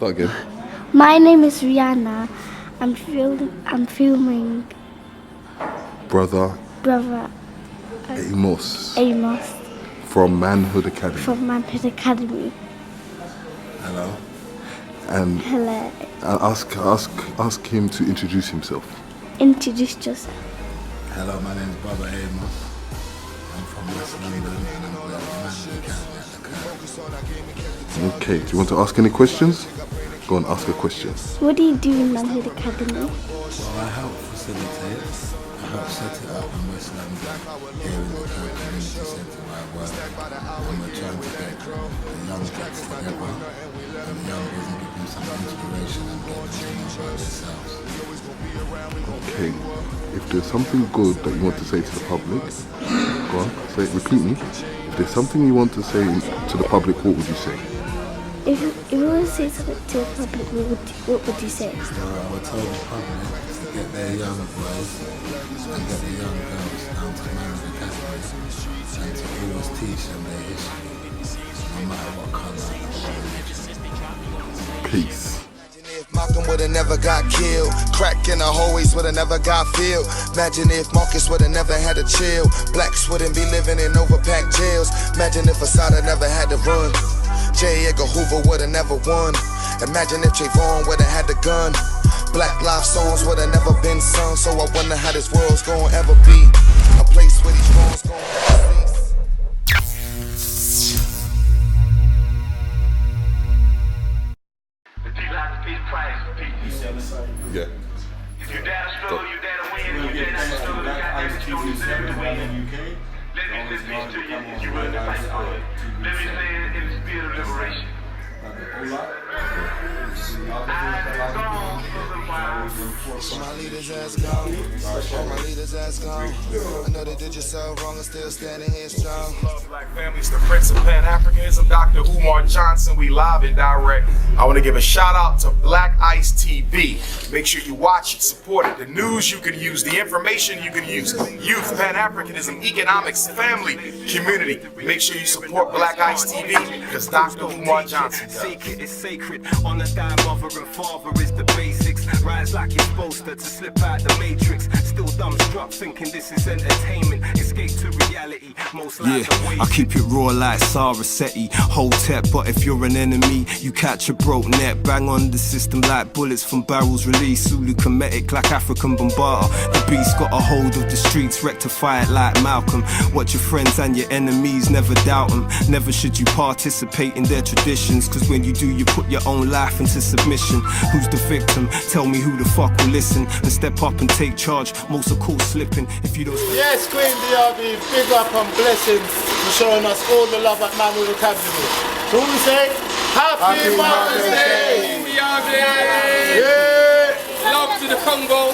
Start again. My name is Rihanna. I'm filming Brother Brother Amos Amos from Manhood Academy. from Manhood Academy. Hello. And Hello. ask him to introduce himself. Introduce yourself. Hello, my name is Brother Amos. I'm from West London and I'm with Manhood Academy at the Academy. Okay, do you want to ask any questions? Go and ask a question. What do you do in Manhood Academy? Well, I help facilitate. I help set it up in West London, here in the community centre where I work. And we're trying to get the young kids together and the young boys and give them some inspiration and get them to know about themselves. Okay, if there's something good that you want to say to the public, go on, say it, repeat me. If there's something you want to say to the public, what would you say? If you want to say something to the public, what would you say? So I would tell the public to get their young boys and get the young girls down to Manhood Academy and to always teach them their history, no matter what colour or religion. Peace. Malcolm would've never got killed. Crack in the hallways would've never got filled. Imagine if Marcus would've never had to chill. Blacks wouldn't be living in overpacked jails. Imagine if Asada never had to run. J. Edgar Hoover would've never won. Imagine if Trayvon would've had the gun. Black life songs would've never been sung. So I wonder how this world's gonna ever be a place where these wrongs gonna ever cease. Yeah. If you dare to struggle, you dare to win. If you dare not to struggle, you got to struggle, you dare to win. Let me say this to you if you really fight for it. Let me say it in the spirit of liberation. My leaders ass gone. All my leaders ass gone. I know they did yourself wrong and still standing here strong. Black families, the Prince of Pan-Africanism, Dr. Umar Johnson. We live and direct. I want to give a shout out to Blackicetv7. Make sure you watch it, support it. The news you can use, the information you can use. Youth, Pan-Africanism, economics, family, community. Make sure you support Blackicetv because Dr. Umar Johnson does. Sacred is sacred. On the thigh, mother and father is the basics. Rise like you're supposed to slip out the matrix. Still dumbstruck, thinking this is entertainment. Escape to reality. Most lives I keep it raw like Sarasetti. Hotep, but if you're an enemy, you catch a broke net. Bang on the system like bullets from barrels released. Zulu Kemetic like African Bombata. The beast got a hold of the streets, rectify it like Malcolm. Watch your friends and your enemies, never doubt them. Never should you participate in their traditions, cause when you do, you put your own life into submission. Who's the victim? Tell me who the fuck will listen and step up and take charge. Most are caught slipping if you don't. Yes, Queen DRB, big up and blessings for showing us all the love at Manhood Academy. So we say, Happy Mother's Day! Yeah! Love to the Congo.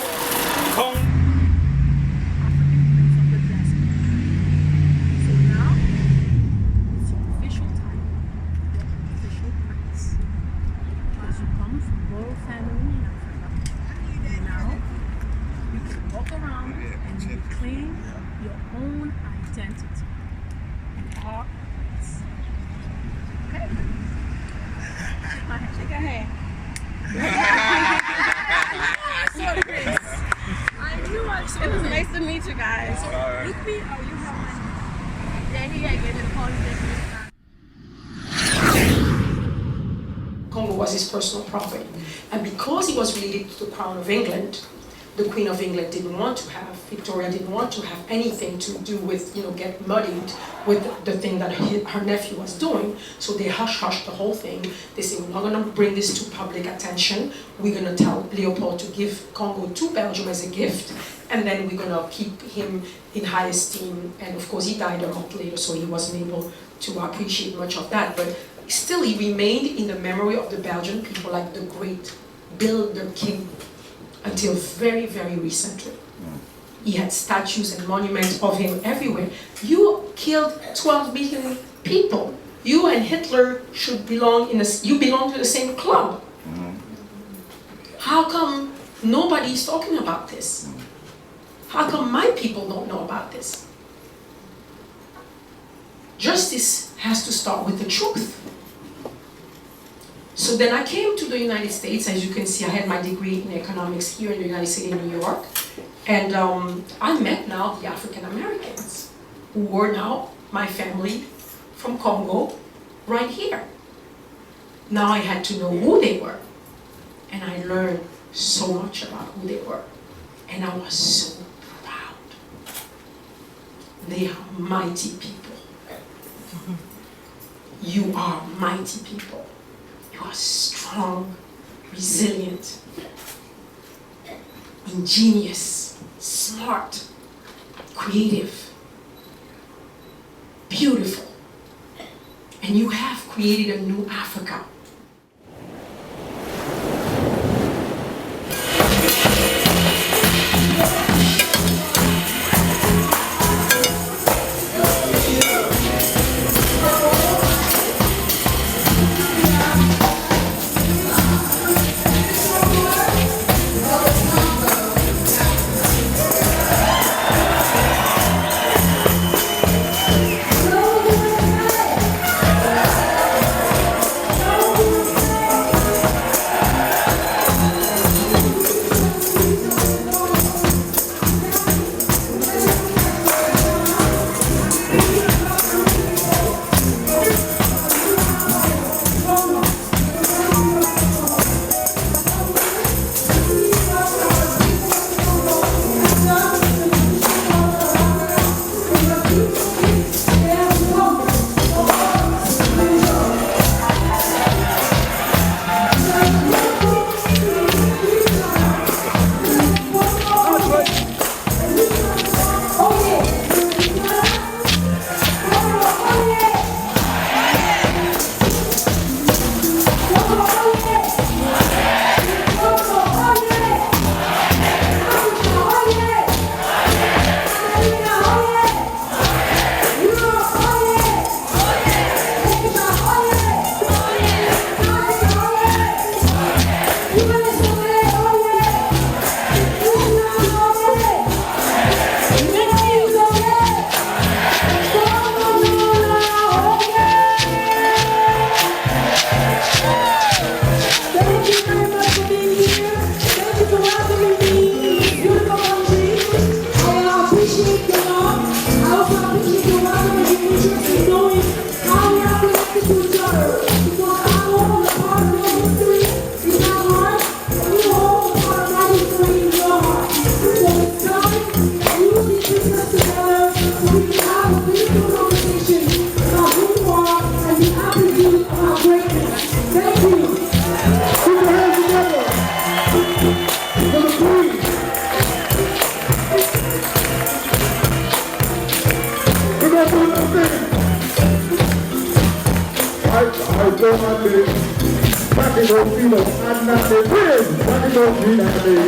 Claim your own identity. Okay. Shake your hand. So, Chris, it was nice to meet you guys. With me, or you have my. Yeah, he ain't getting the party. Congo was his personal property, and because he was related to the Crown of England, the Queen of England Victoria didn't want to have anything to do with, get muddied with the thing that her nephew was doing. So they hush-hushed the whole thing. They said, we're not gonna bring this to public attention. We're gonna tell Leopold to give Congo to Belgium as a gift, and then we're gonna keep him in high esteem. And of course, he died a month later, so he wasn't able to appreciate much of that. But still, he remained in the memory of the Belgian people like the great builder king until very, very recently. He had statues and monuments of him everywhere. You killed 12 million people. You and Hitler should belong you belong to the same club. How come nobody's talking about this? How come my people don't know about this? Justice has to start with the truth. So then I came to the United States. As you can see, I had my degree in economics here in the United States in New York. And I met now the African Americans who were now my family from Congo right here. Now I had to know who they were. And I learned so much about who they were. And I was so proud. They are mighty people. You are mighty people. You are strong, resilient, ingenious, smart, creative, beautiful. And you have created a new Africa.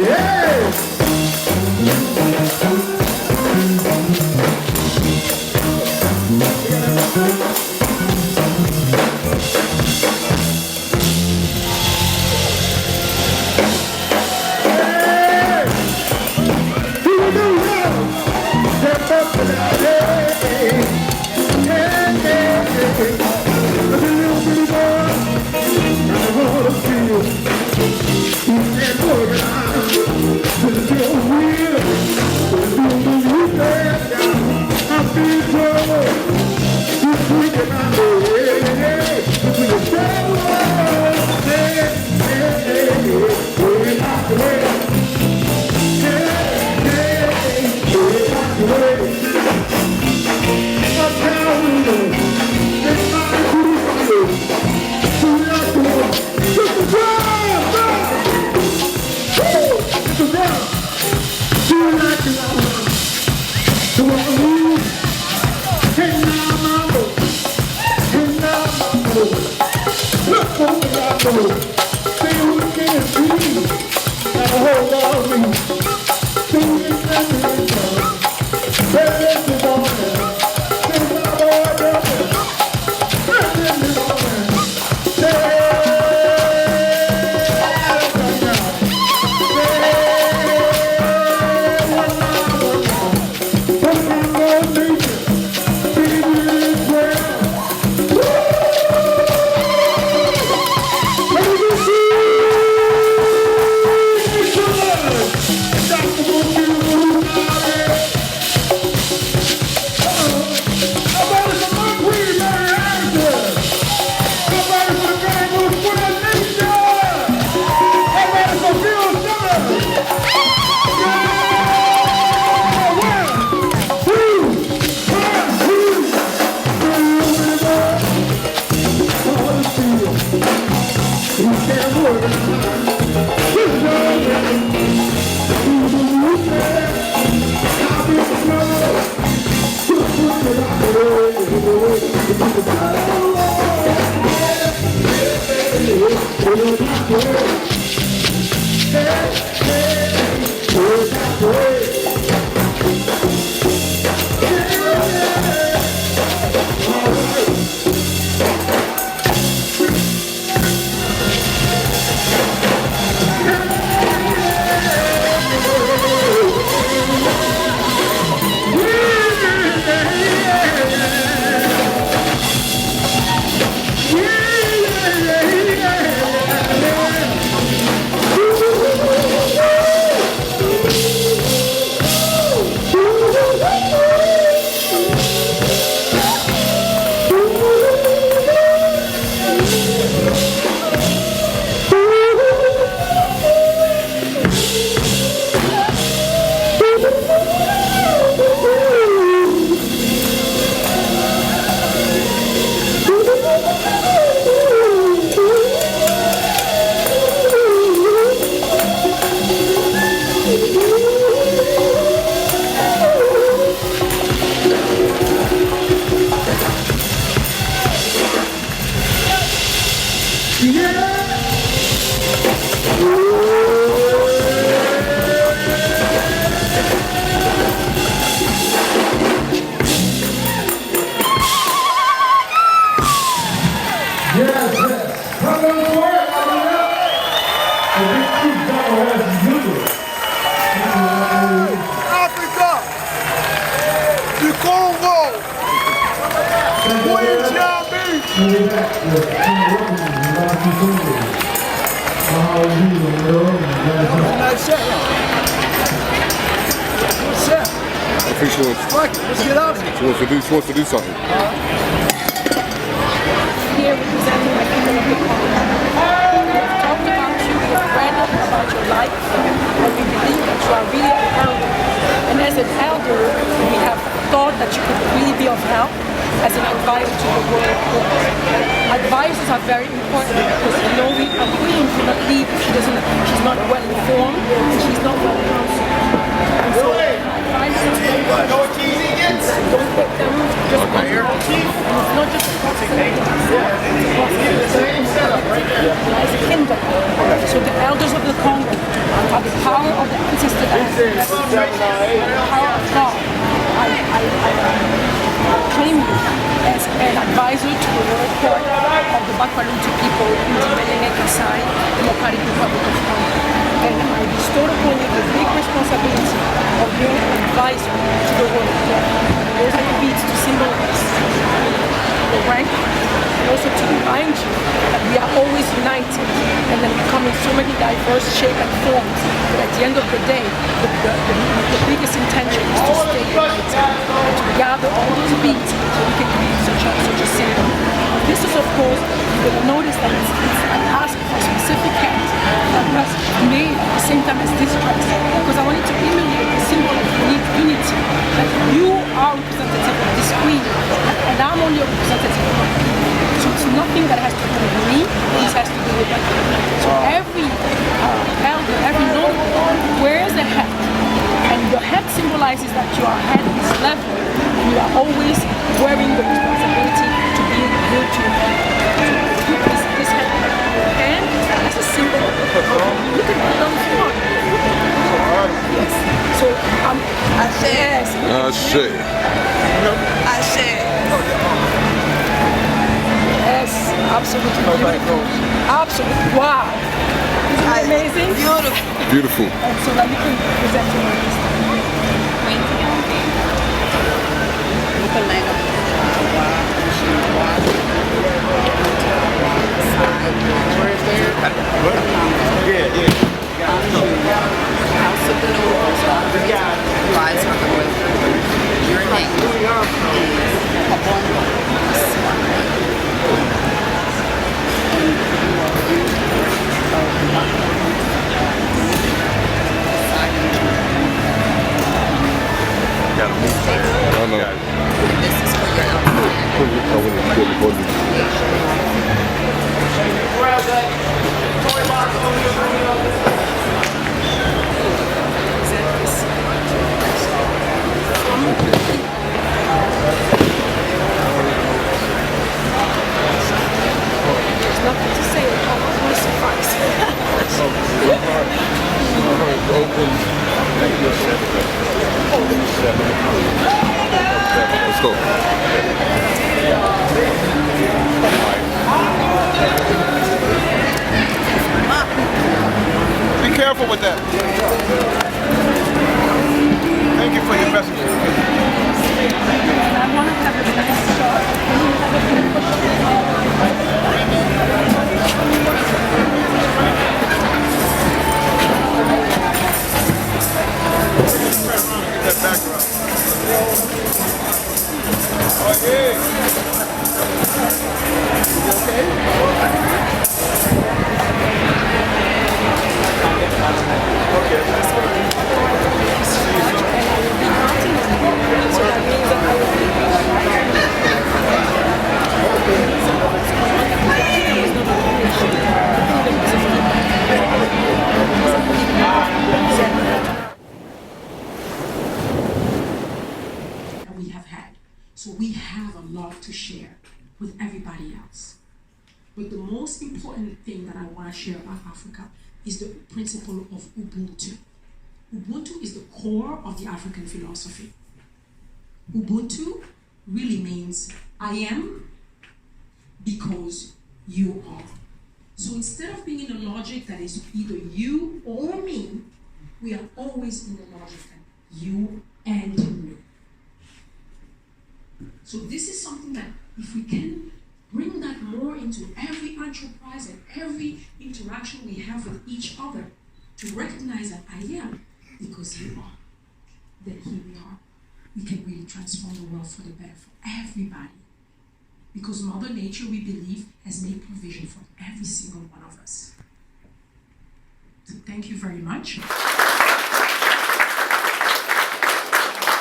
Hey! Africa, du Congo, I think she wants, Let's get out of here. she wants to do something. Here representing the people of the Congo. We have talked about you, we have read about your life, and we believe that you are really an elder. And as an elder, we have thought that you could really be of help as an advisor to the world poor. Advisors are very important because a queen cannot lead if she's not well informed and she's not well counseled. And so advisors don't get them just it's not just a it's a kingdom. So the elders of the Congo are the power of the ancestor and the power of God. I claim you as an advisor to the world court of the Bakwaluti people in the Belene Kasai, Democratic Republic of Congo. And I bestow upon you the big responsibility of being an advisor to the world court. Those are the beads to symbolize the rank, and also to remind you that we are always united and then we come in so many diverse shapes and forms, but at the end of the day, the biggest intention is to stay united and to gather all those beads so we can create such a symbol. This is, of course, you're going to notice that it's an ask for a specific hand that was made at the same time as this dress, because I wanted to emulate the symbol of unity, that you are representative of this queen, and I'm only a representative of my queen. So it's nothing that has to do with me, this has to do with my queen. So every elder, every notable wears a hat, and your hat symbolizes that your head is level, and you are always wearing the responsibility to be good to your head. So this hat in your hand as a symbol of the Congo. You can put on front. Yes. So yes. Yes, absolutely beautiful. Absolutely. Wow. Isn't it amazing? Beautiful. And so that we can present to you this time. House of the Nobles lies on the road. Your name is Kabongo. Let's go. Be careful with that. Thank you for your message. That background. Oh, yeah. You okay? That we have had. So we have a lot to share with everybody else. But the most important thing that I want to share about Africa is the principle of Ubuntu. Ubuntu is the core of the African philosophy. Ubuntu really means I am because you are. So instead of being in a logic that is either you or me, we are always in the logic that you and me. So this is something that if we can bring that more into every enterprise and every interaction we have with each other, to recognize that I am because you are, then here we are. We can really transform the world for the better for everybody. Because Mother Nature, we believe, has made provision for every single one of us. So thank you very much.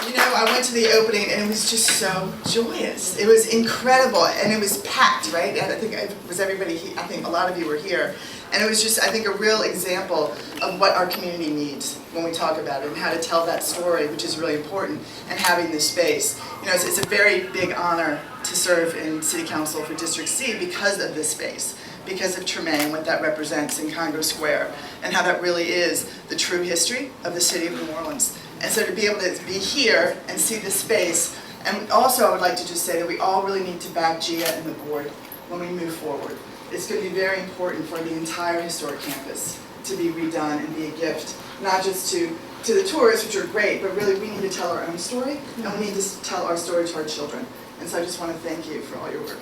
You know, I went to the opening and it was just so joyous. It was incredible and it was packed, right? And I think it was everybody, I think a lot of you were here. And it was just, I think, a real example of what our community needs when we talk about it and how to tell that story, which is really important, and having this space. You know, it's a very big honor to serve in City Council for District C because of this space, because of Tremaine, what that represents in Congo Square, and how that really is the true history of the city of New Orleans. And so to be able to be here and see this space, and also I would like to just say that we all really need to back Gia and the board when we move forward. It's going to be very important for the entire historic campus to be redone and be a gift, not just to the tourists, which are great, but really we need to tell our own story, and we need to tell our story to our children. And so I just want to thank you for all your work.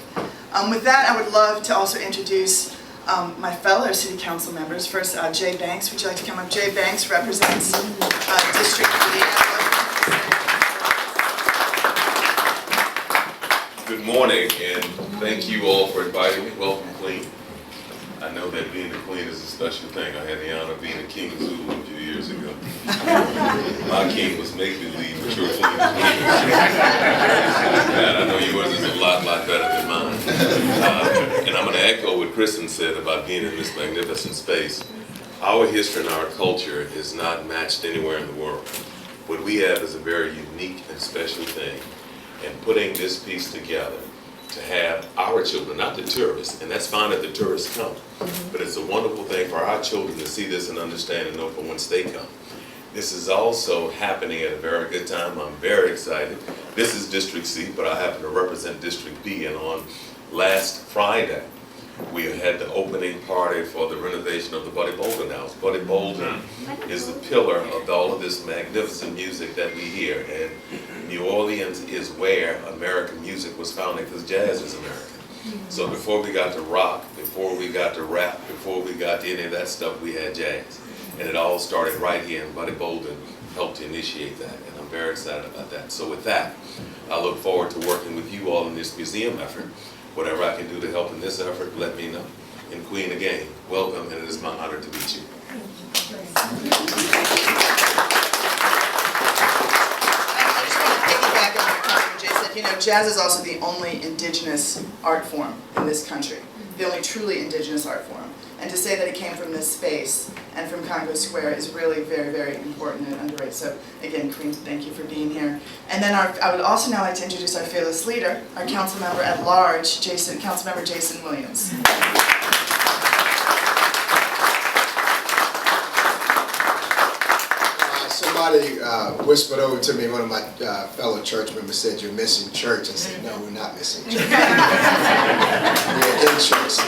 With that, I would love to also introduce my fellow City Council members. First, Jay Banks, would you like to come up? Jay Banks represents District D. Good morning, and thank you all for inviting me. Welcome, Queen. I know that being the Queen is a special thing. I had the honor of being a King of Zulu a few years ago. My king was make-believe, but your Queen is real. I know yours is a lot better than mine. And I'm going to echo what Kristen said about being in this magnificent space. Our history and our culture is not matched anywhere in the world. What we have is a very unique and special thing. And putting this piece together to have our children, not the tourists, and that's fine if the tourists come, but it's a wonderful thing for our children to see this and understand and know from whence they come. This is also happening at a very good time. I'm very excited. This is District C, but I happen to represent District B, and on last Friday, we had the opening party for the renovation of the Buddy Bolden House. Buddy Bolden is the pillar of all of this magnificent music that we hear. And New Orleans is where American music was founded, because jazz is American. So before we got to rock, before we got to rap, before we got to any of that stuff, we had jazz. And it all started right here, and Buddy Bolden helped to initiate that. And I'm very excited about that. So with that, I look forward to working with you all in this museum effort. Whatever I can do to help in this effort, let me know. And Queen, again, welcome, and it is my honor to meet you. I just want to piggyback on what Councilman Jay said. You know, jazz is also the only indigenous art form in this country, the only truly indigenous art form. And to say that it came from this space and from Congo Square is really very, very important and underrated. So again, Queen, thank you for being here. And then I would also now like to introduce our fearless leader, our council member at large, Councilmember Jason Williams. So somebody whispered over to me, one of my fellow church members said, "You're missing church." I said, "No, we're not missing church. We're in church."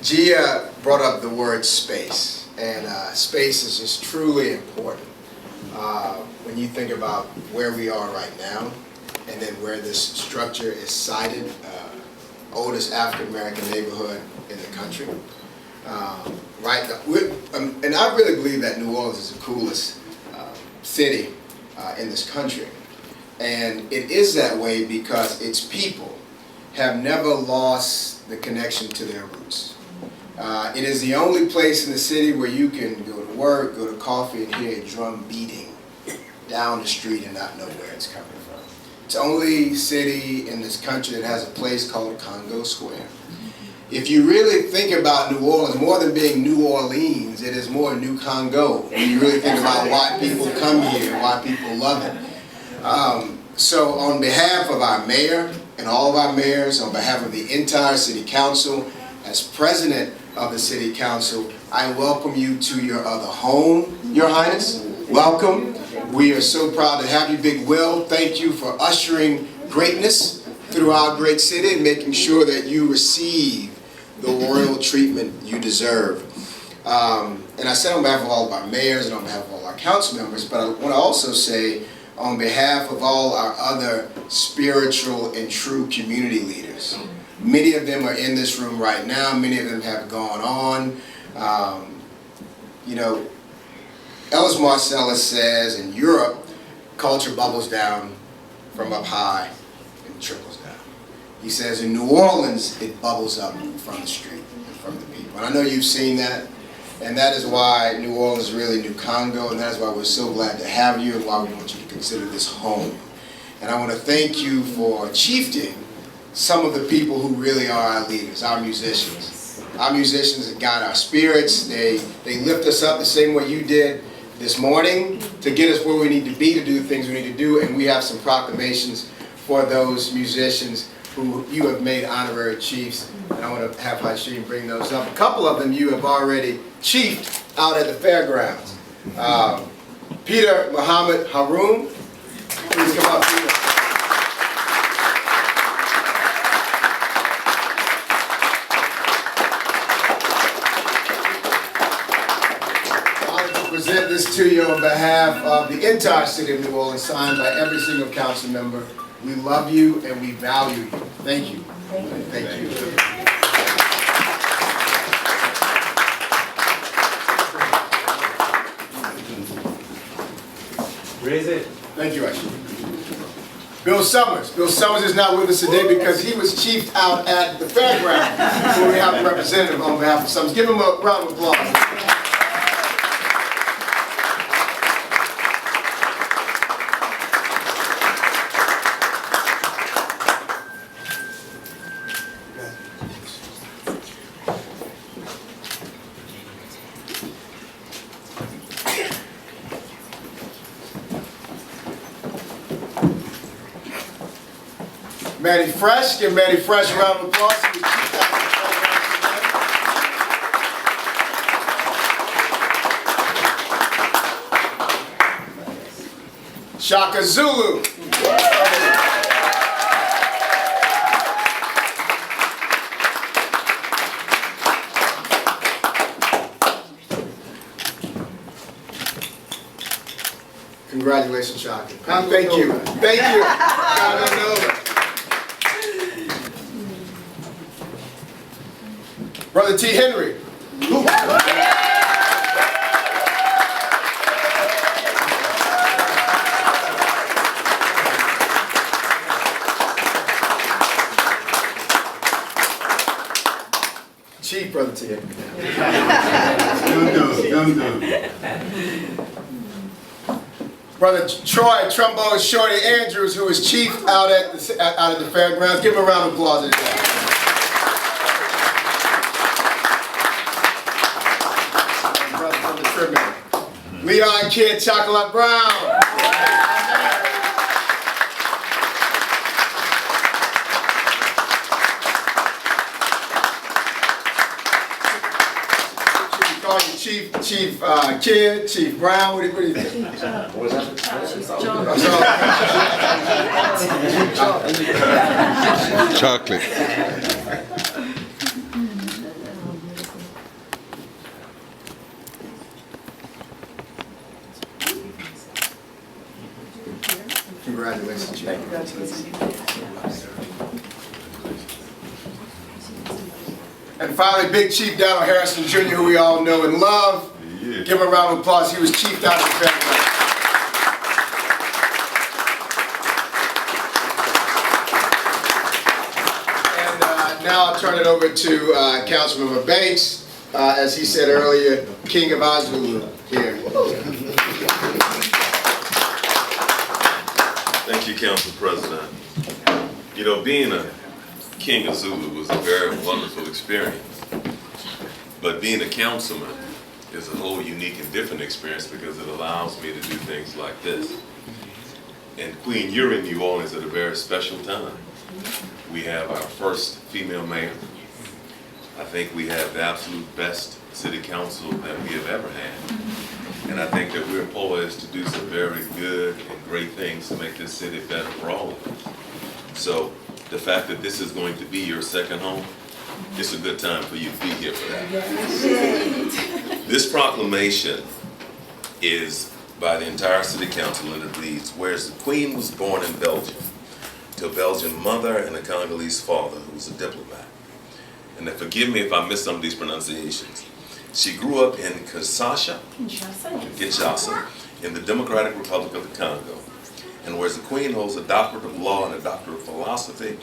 Gia brought up the word space, and space is just truly important. When you think about where we are right now, and then where this structure is sited, oldest African-American neighborhood in the country. Right now, and I really believe that New Orleans is the coolest city in this country. And it is that way because its people have never lost the connection to their roots. It is the only place in the city where you can go to work, go to coffee, and hear a drum beating down the street and not know where it's coming from. It's the only city in this country that has a place called Congo Square. If you really think about New Orleans, more than being New Orleans, it is more New Congo. When you really think about why people come here, why people love it. So on behalf of our mayor and all of our mayors, on behalf of the entire city council, as president of the city council, I welcome you to your other home, Your Highness. Welcome. We are so proud to have you, Big Will. Thank you for ushering greatness through our great city and making sure that you receive the royal treatment you deserve. And I said on behalf of all of our mayors and on behalf of all our council members, but I want to also say on behalf of all our other spiritual and true community leaders. Many of them are in this room right now. Many of them have gone on. You know, Ellis Marcellus says in Europe, culture bubbles down from up high and trickles down. He says in New Orleans, it bubbles up from the street and from the people. And I know you've seen that, and that is why New Orleans is really New Congo, and that is why we're so glad to have you and why we want you to consider this home. And I want to thank you for chiefing some of the people who really are our leaders, our musicians. Our musicians that guide our spirits. They lift us up the same way you did this morning to get us where we need to be, to do the things we need to do, and we have some proclamations for those musicians who you have made honorary chiefs, and I want to have Hashim bring those up. A couple of them you have already chiefed out at the fairgrounds. Peter Muhammad Haroon, please come up, Peter. Present this to you on behalf of the entire city of New Orleans, signed by every single council member. We love you and we value you. Thank you. Thank you. Raise it. Thank you, Ashley. Bill Summers. Bill Summers is not with us today because he was chiefed out at the fairground. So we have a representative on behalf of Summers. Give him a round of applause. Manny Fresh, give Manny Fresh a round of applause. Shaka Zulu. Congratulations, Shaka. Thank you. Thank you. Brother T. Henry. Chief Brother T. Henry. Brother Troy Trombone Shorty Andrews, who is chief out at the fairgrounds. Give him a round of applause. Leon Kid Chocolate Brown. We call you Chief Kidd, Chief Brown, what do you think? What was that? Chocolate. Congratulations, Chief. And finally, Big Chief Donald Harrison Jr., who we all know and love. Yeah. Give him a round of applause. He was Chief down in February. And now I'll turn it over to Councilmember Banks. As he said earlier, King of Azulu here. Thank you, Council President. You know, being a King of Zulu was a very wonderful experience. But being a councilman is a whole unique and different experience because it allows me to do things like this. And Queen, you're in New Orleans at a very special time. We have our first female mayor. I think we have the absolute best city council that we have ever had. And I think that we're poised to do some very good and great things to make this city better for all of us. So the fact that this is going to be your second home, it's a good time for you to be here for that. This proclamation is by the entire city council, and it reads, whereas the Queen was born in Belgium, to a Belgian mother and a Congolese father who was a diplomat. And forgive me if I miss some of these pronunciations. She grew up in Kinshasa, in the Democratic Republic of the Congo. And whereas the Queen holds a doctorate of law and a doctorate of philosophy,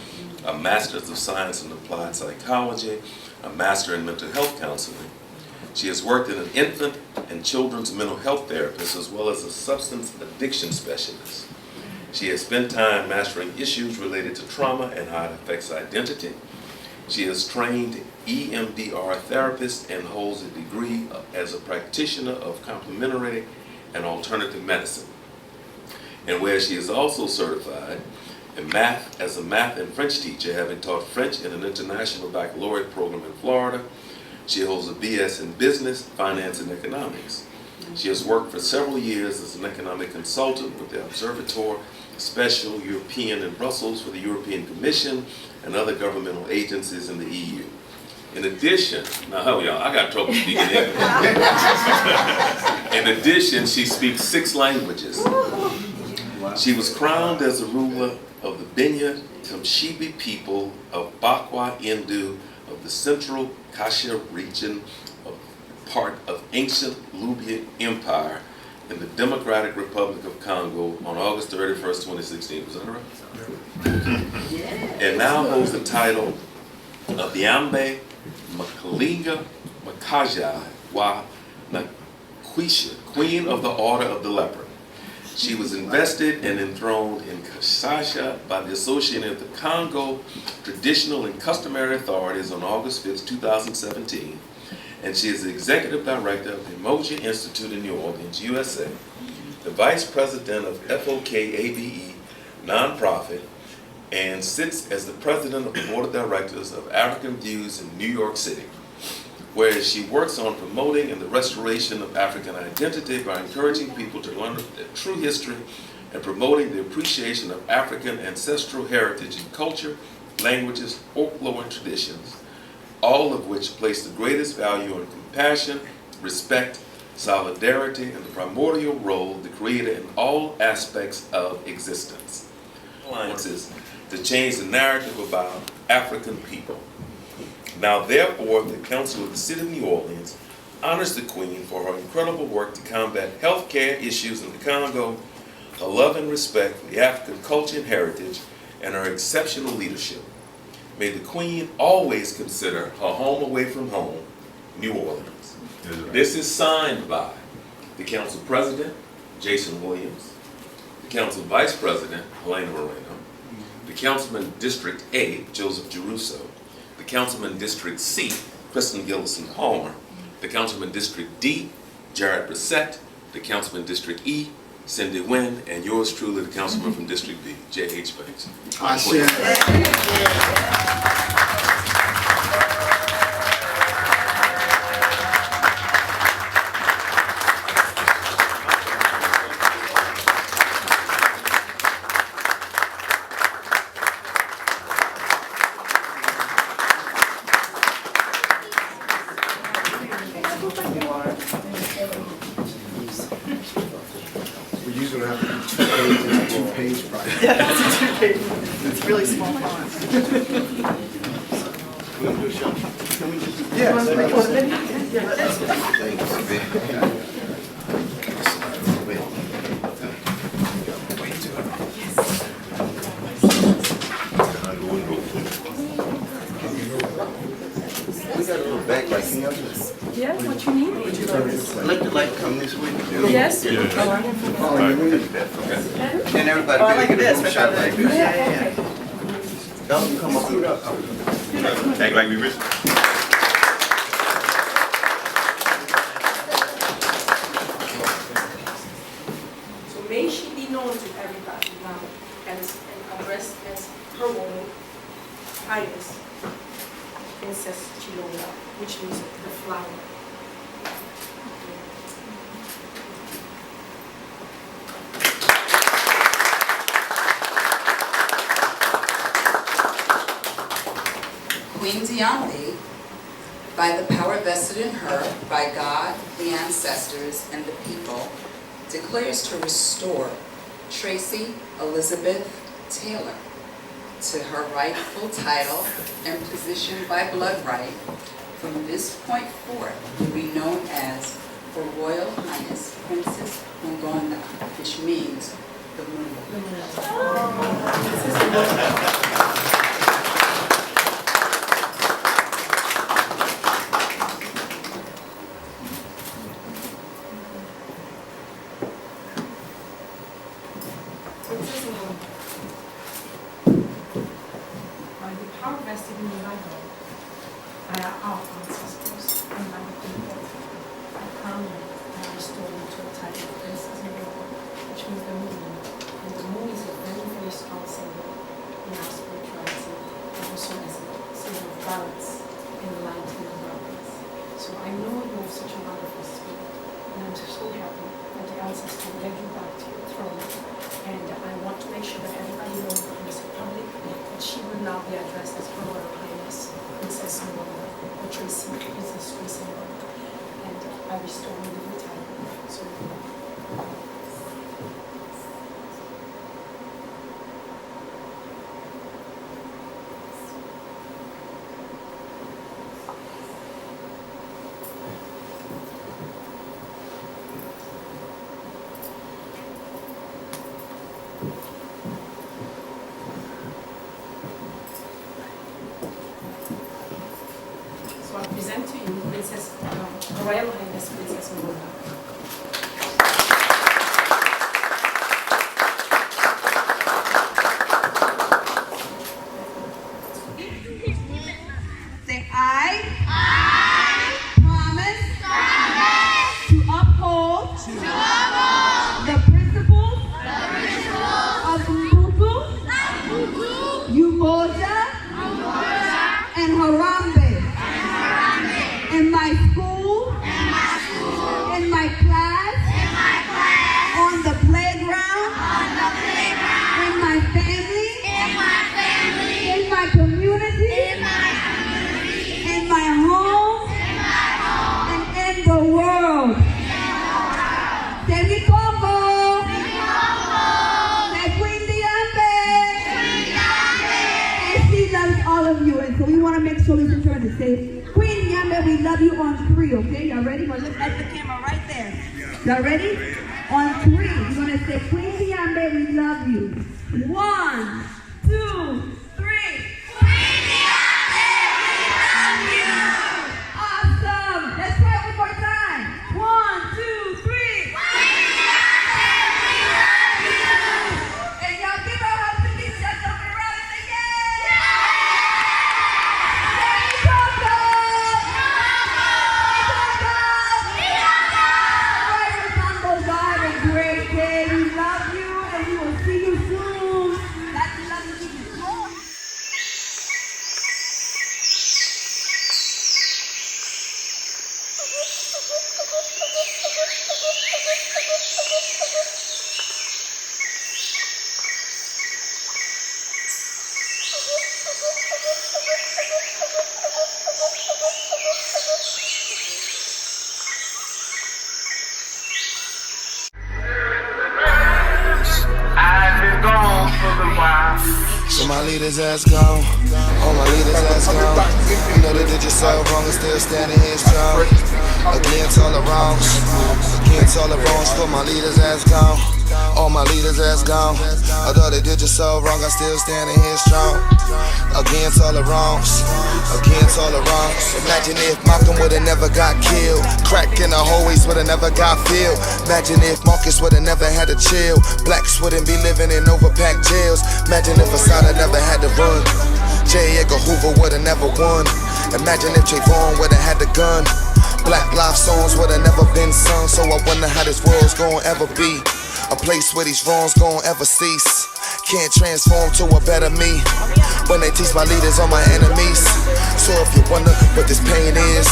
a master's of science in applied psychology, a master in mental health counseling, she has worked as an infant and children's mental health therapist as well as a substance addiction specialist. She has spent time mastering issues related to trauma and how it affects identity. She is trained EMDR therapist and holds a degree as a practitioner of complementary and alternative medicine. And where she is also certified in math as a math and French teacher, having taught French in an international baccalaureate program in Florida. She holds a BS in business, finance, and economics. She has worked for several years as an economic consultant with the Observatoire Special European in Brussels for the European Commission and other governmental agencies in the EU. In addition, now hell y'all, I got trouble speaking English. In addition, she speaks 6 languages. She was crowned as the ruler of the Benya Kamshibi people of Bakwa Indu of the Central Kasha region, part of ancient Libyan Empire in the Democratic Republic of Congo on August 31st, 2016. Was that right? And now holds the title of the Ambe Makalinga Makaja wa Nakwisha, Queen of the Order of the Leopard. She was invested and enthroned in Kinshasa by the Association of the Congo Traditional and Customary Authorities on August 5th, 2017. And she is the Executive Director of the Emoji Institute in New Orleans, USA, the Vice President of FOKABE nonprofit, and sits as the President of the Board of Directors of African Views in New York City, where she works on promoting and the restoration of African identity by encouraging people to learn their true history and promoting the appreciation of African ancestral heritage and culture, languages, folklore, and traditions, all of which place the greatest value on compassion, respect, solidarity, and the primordial role of the Creator in all aspects of existence. Alliances to change the narrative about African people. Now therefore, the Council of the City of New Orleans honors the Queen for her incredible work to combat healthcare issues in the Congo, her love and respect for the African culture and heritage, and her exceptional leadership. May the Queen always consider her home away from home, New Orleans. This is signed by the Council President, Jason Williams, the Council Vice President, Helena Moreno, the Councilman District A, Joseph Geruso, the Councilman District C, Kristen Gillison Palmer, the Councilman District D, Jared Brissett, the Councilman District E, Cindy Wynn, and yours truly, the Councilman from District B, J.H. Banks. usually have to do 2 pages and a 2-page project. Yeah, it's a 2-page. It's really small font. Yes. We got a little backlight. Can y'all just? Yeah, what you need? Let the light come this way. Yes. Yeah. Oh, Then everybody Oh, I like get a this. group shot like this. Yeah. Don't come up. Act like we rich. So may she be known to everybody now and addressed as Her Royal Highness Princess Chilonga, which means the flower. Queen Diambe, by the power vested in her by God, the ancestors, and the people, declares to restore Tracy Elizabeth Taylor to her rightful title and position by blood right from this point forth will be known as Her Royal Highness Princess Ngonga, which means the moon. By the power vested in me by God, by our ancestors, and by the people, I crown you and restore you to a title of Princess Ngonga, which means the moon. And the moon is a very, very strong symbol in our spirituality, and also as a symbol of balance and light in the darkness. So I know you have such a wonderful spirit, and I'm so happy that the ancestors led you back to your throne. And I want to make sure that everybody knows in this republic that she will now be addressed as Her Royal Highness Princess Ngonga, or Tracy Princess Tracy Ngonga. And I restore you with the title. So I present to you Princess, Her Royal Highness Princess Ngonga. Say, I promise to uphold the principles of Ubuntu, Umoja, and Harambe in my school, in my class, on the playground, in my family, in my community, in my home, and in the world. Say mi Congo, say Queen Diambe, and she loves all of you. And so we want to make sure we can turn to say, Queen Diambe, we love you on 3, okay? Y'all ready? We're looking at the camera right there. Y'all ready? On 3, we're going to say, Queen Diambe, we love you. 1, 2, 3. Awesome. Let's try it one more time. 1, 2, 3. And y'all give her a big shot up around and say, yeah! Have a great day. We love you and we will see you soon. That's love you. So my leaders ass gone. All my leaders ass gone. You know they did yourself wrong and still standing here strong. Against all the wrongs. Against all the wrongs. For my leaders ass gone. All my leaders ass gone. Although they did yourself wrong, I still standing here strong. Against all the wrongs. Against all the wrongs. Imagine if Malcolm would've never got killed. Crack in the hallways would've never got filled. Imagine if Marcus would've never had to chill. Blacks wouldn't be living in overpacked jails. Imagine if Asada never had to run. J. Edgar Hoover would've never won. Imagine if Trayvon would've had the gun. Black life songs would've never been sung. So I wonder how this world's gonna ever be. A place where these wrongs gon' ever cease. Can't transform to a better me when they teach my leaders on my enemies. So if you wonder what this pain is,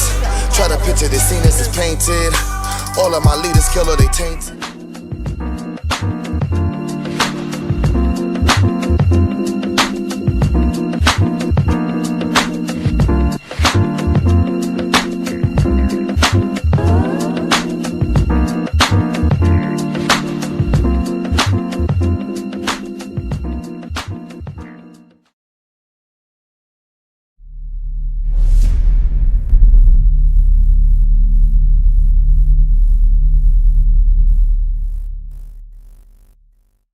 try to picture this scene as it's painted. All of my leaders kill or they tainted.